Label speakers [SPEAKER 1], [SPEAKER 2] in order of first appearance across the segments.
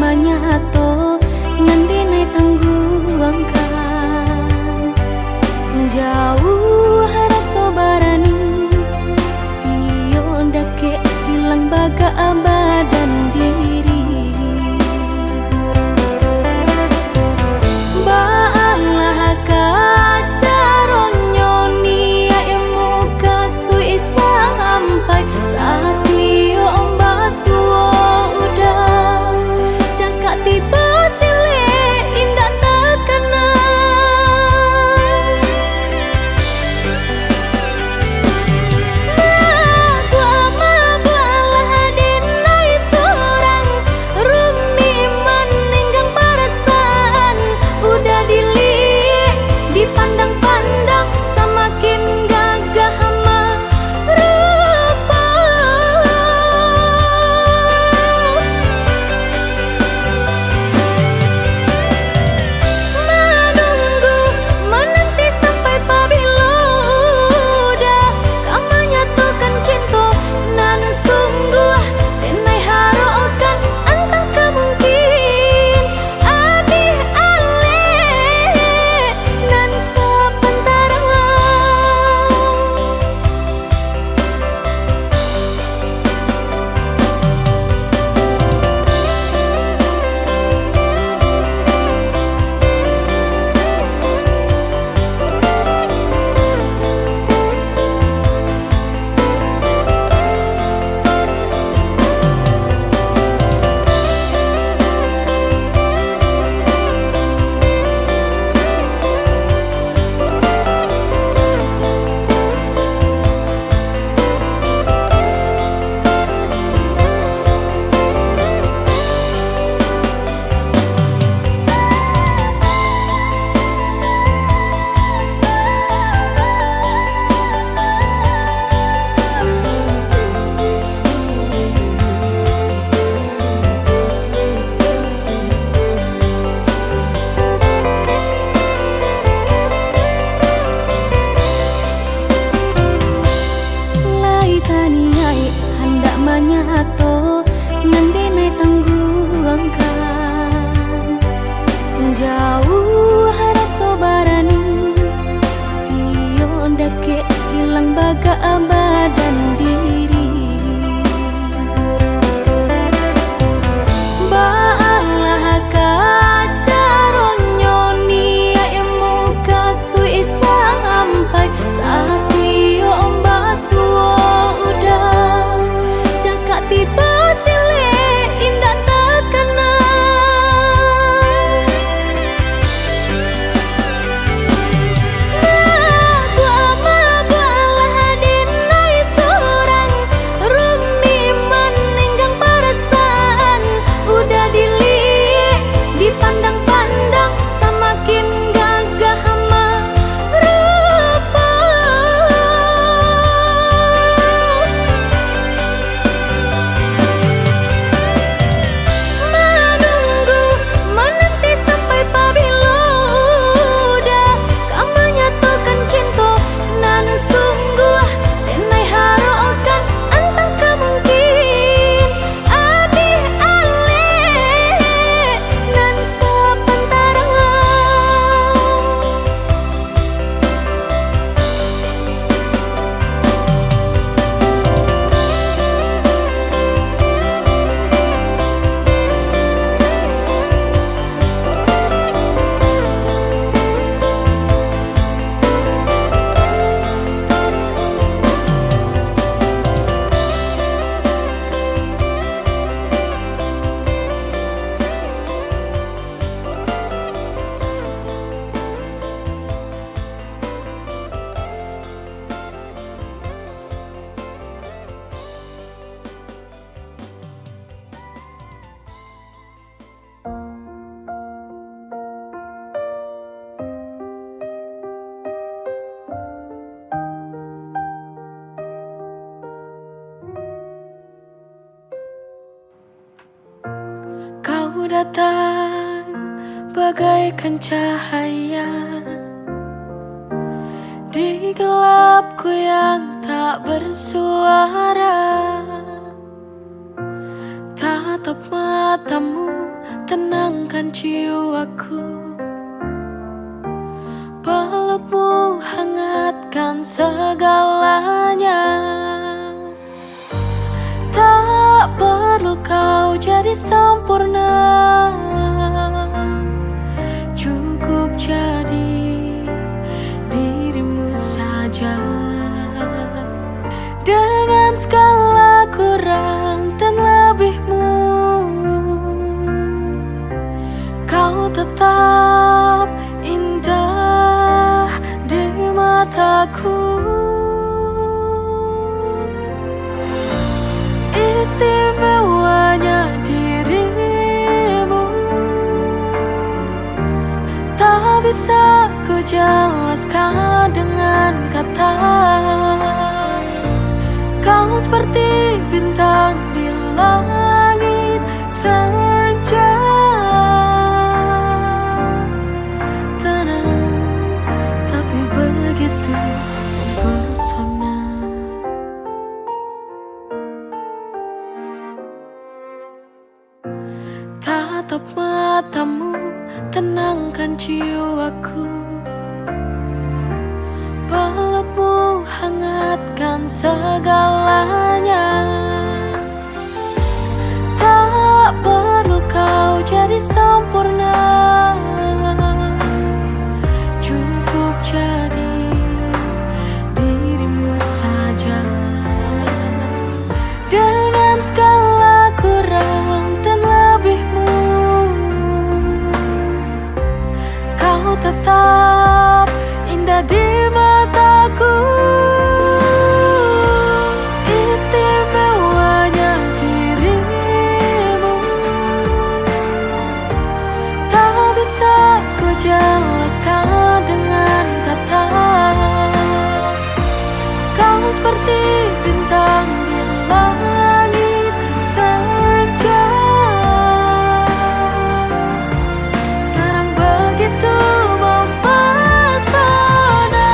[SPEAKER 1] manyato nandinay tangguangkan jauh rasa barani iyo dake hilang baga abadan diri baalah kacaronyo nia emu kasui sampai saat iyo basuo udah cakap tiba sile indah terkena mabualah dinai seorang rumi meninggang perasaan udah dipandang-pandang semakin gagah merupa menunggu menanti sampai pabilo udah kamu nyatukan cinta nanu sungguh tenai harokan entah kemungkin abi ale nan sepentara taniai hendak manyato nandinai tangguangkan jauh rasa barani iyo dake hilang baga abadan diri baalah kacaronyo nia emu kasui sampai saat iyo basuo udah cakap tiba sile indah terkena mabualah dinai seorang rumi meninggang perasaan udah dipandang-pandang semakin gagah merupa menunggu menanti sampai pabilo udah kamu nyatukan cinta nanu sungguh tenai harokan entah kemungkin abi ale nan sepentara kau datang bagaikan cahaya di gelapku yang tak bersuara. Tatap matamu tenangkan jiwaku. Pelukmu hangatkan segalanya. Tak perlu kau jadi sempurna, cukup jadi dirimu saja. Dengan segala kurang dan lebihmu, kau tetap indah di mataku. Istimewanya dirimu tak bisa ku jelaskan dengan kata. Kau seperti bintang di langit senja, tenang tapi begitu mempesona. Tatap matamu, tenangkan jiwaku. Pelukmu hangatkan segalanya. Tak perlu kau jadi sempurna, cukup jadi dirimu saja. Dengan segala kurang dan lebihmu, kau tetap indah di mataku. Istimewanya dirimu tak bisa ku jelaskan dengan kata. Kau seperti bintang di langit senja, terang begitu mempesona.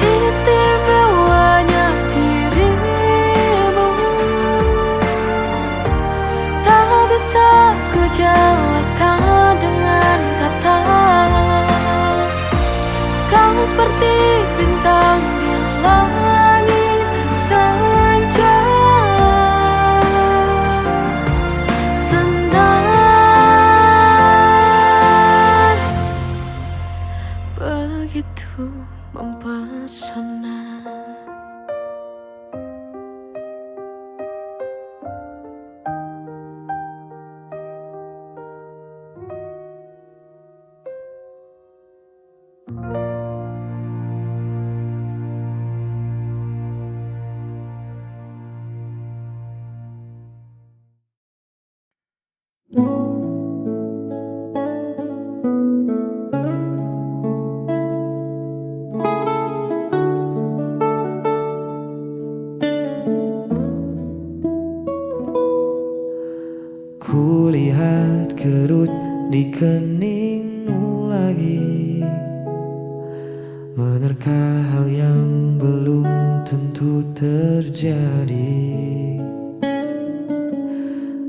[SPEAKER 1] Istimewanya dirimu tak bisa ku jelaskan dengan kata. Kau seperti bintang di langit senja, tenang begitu mempesona.
[SPEAKER 2] Kulihat kerut di keningmu lagi, menerka hal yang belum tentu terjadi.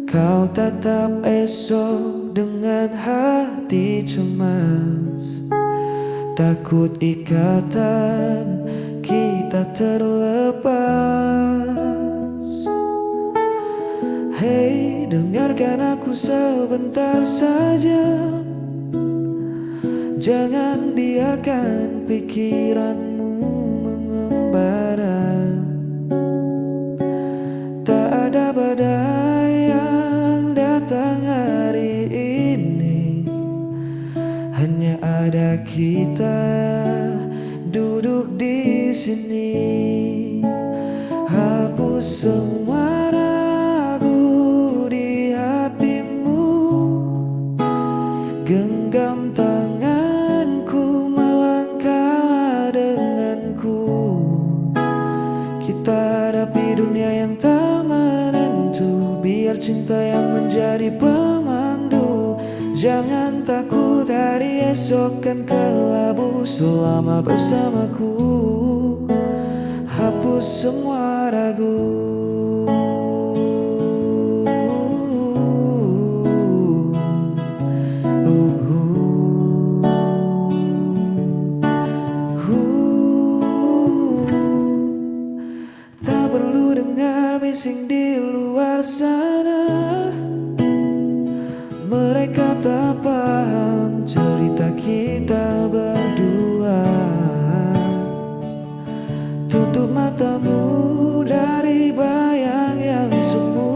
[SPEAKER 2] Kau tatap esok dengan hati cemas, takut ikatan kita terlepas. Hei, dengarkan aku sebentar saja. Jangan biarkan pikiranmu mengembara. Tak ada badai yang datang hari ini, hanya ada kita duduk di sini. Hapus semua ragu di hatimu, genggam tanganku, melangkah denganku. Kita hadapi dunia yang tak menentu, biar cinta yang menjadi pemandu. Jangan takut, hari esok kan kelabu selama bersamaku. Hapus semua ragu. mereka tak paham cerita kita berdua. Tutup matamu dari bayang yang semu,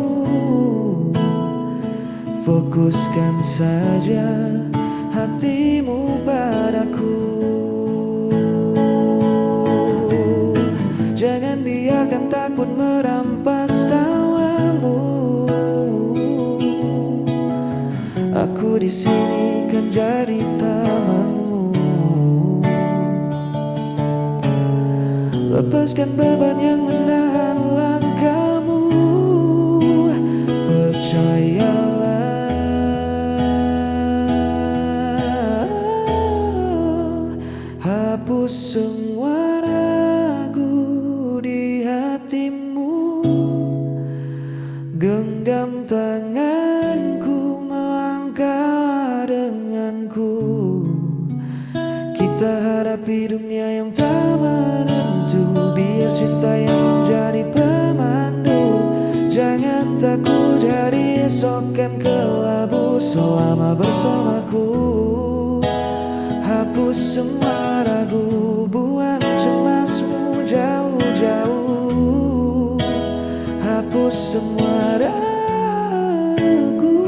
[SPEAKER 2] fokuskan saja hatimu padaku. Jangan biarkan takut merampas tawamu. Aku di sini kan jadi tamanmu. Lepaskan beban yang menahan langkahmu. Percayalah, hapus semua ragu di hatimu. Genggam tanganku, melangkah denganku. Kita hadapi dunia yang tak menentu. Biar cinta yang menjadi pemandu. Jangan takut hari esok kan kelabu selama bersamaku. Hapus semua ragu, buang cemasmu jauh-jauh. Hapus semua ragu,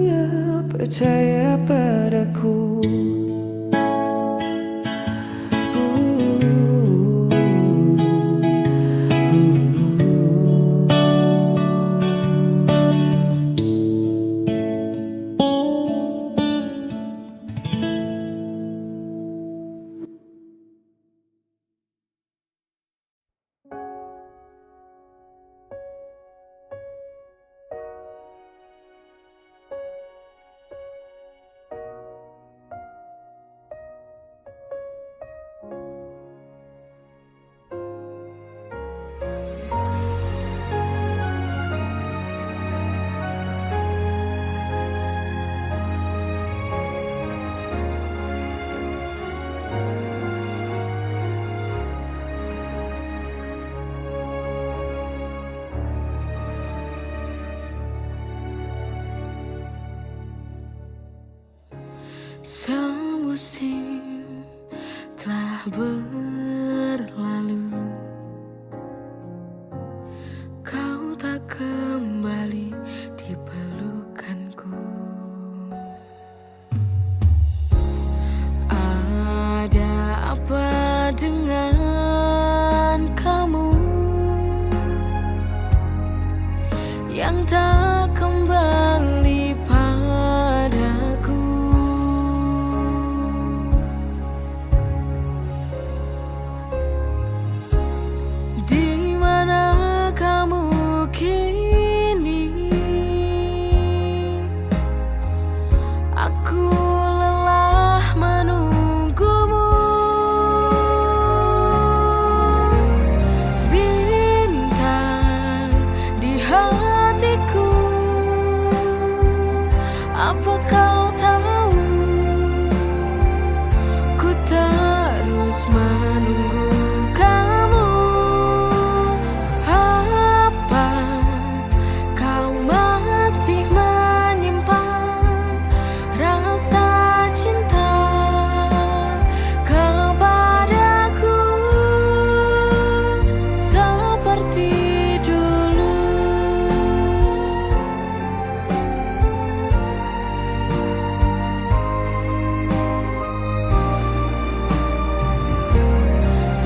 [SPEAKER 2] ya percaya padaku.
[SPEAKER 1] Semusim telah berlalu, kau tak kembali di pelukanku. Ada apa dengan kamu yang tak kembali padaku? Di mana kamu kini? Aku lelah menunggumu. Bintang di hatiku, apa kau tahu? Ku terus menunggu kamu. Apa kau masih menyimpan rasa cinta kepadaku seperti dulu?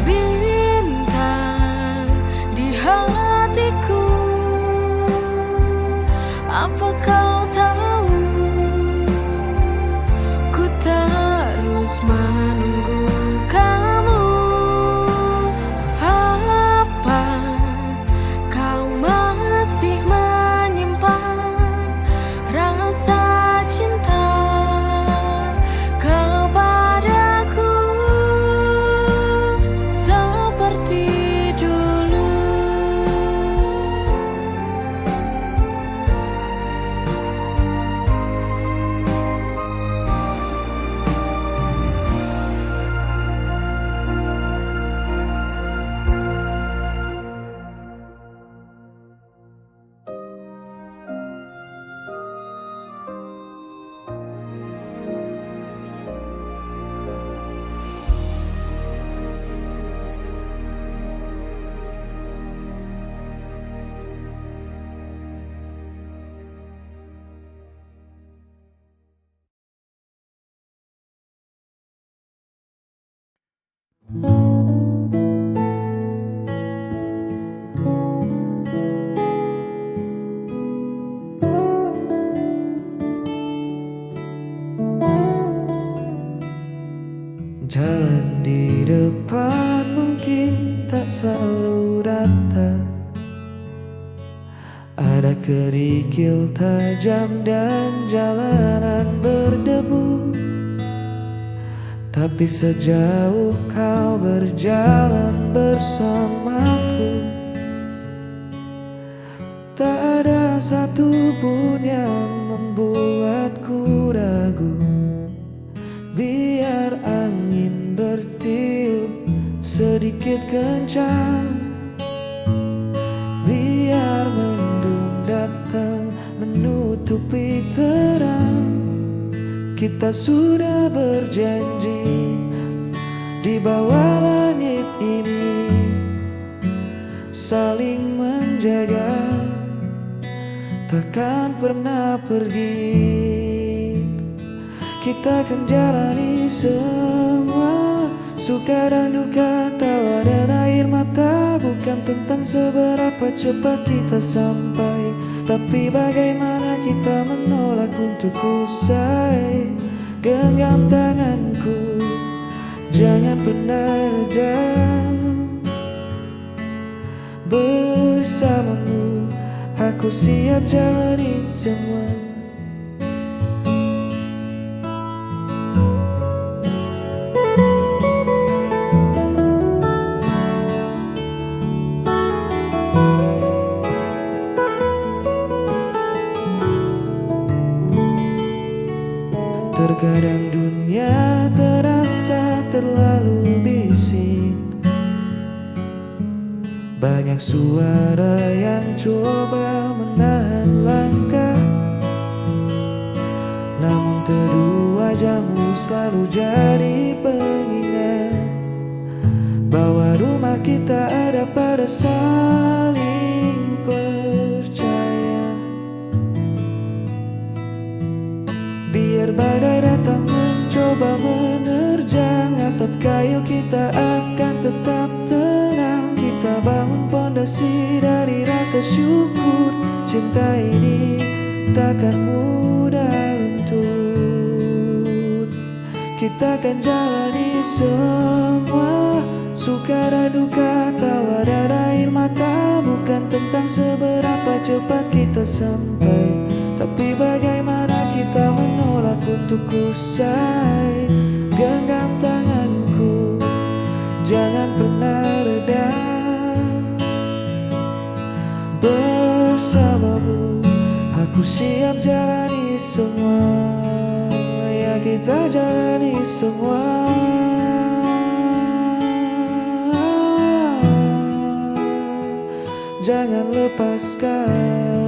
[SPEAKER 1] Bintang di hatiku, apa kau tahu? Ku terus menunggu kamu. Apa kau masih menyimpan rasa cinta kepadaku seperti dulu?
[SPEAKER 2] Tanah kerikil tajam dan jalanan berdebu, tapi sejauh kau berjalan bersamaku, tak ada satupun yang membuatku ragu. Biar angin bertiup sedikit kencang, biar mendung datang menutupi terang, kita sudah berjanji di bawah langit ini saling menjaga, takkan pernah pergi. Kita akan jalani semua suka dan duka, tawa dan air mata. Bukan tentang seberapa cepat kita sampai, tapi bagaimana kita menolak untuk usai. Genggam tanganku, jangan pernah reda. Bersamamu, aku siap jalani semua. Terkadang dunia terasa terlalu bising, banyak suara yang coba menahan langkah. Namun teduh wajahmu selalu jadi pengingat bahwa rumah kita ada pada saling percaya. Biar badai datang mencoba menerjang atap kayu, kita akan tetap tenang. Kita bangun pondasi dari rasa syukur. Cinta ini takkan mudah luntur. Kita akan jalani semua suka dan duka, tawa dan air mata. Bukan tentang seberapa cepat kita sampai, tapi bagaimana kita menolak untuk usai. Genggam tanganku, jangan pernah reda. Bersamamu, aku siap jalani semua. Ya kita jalani semua. Jangan lepaskan.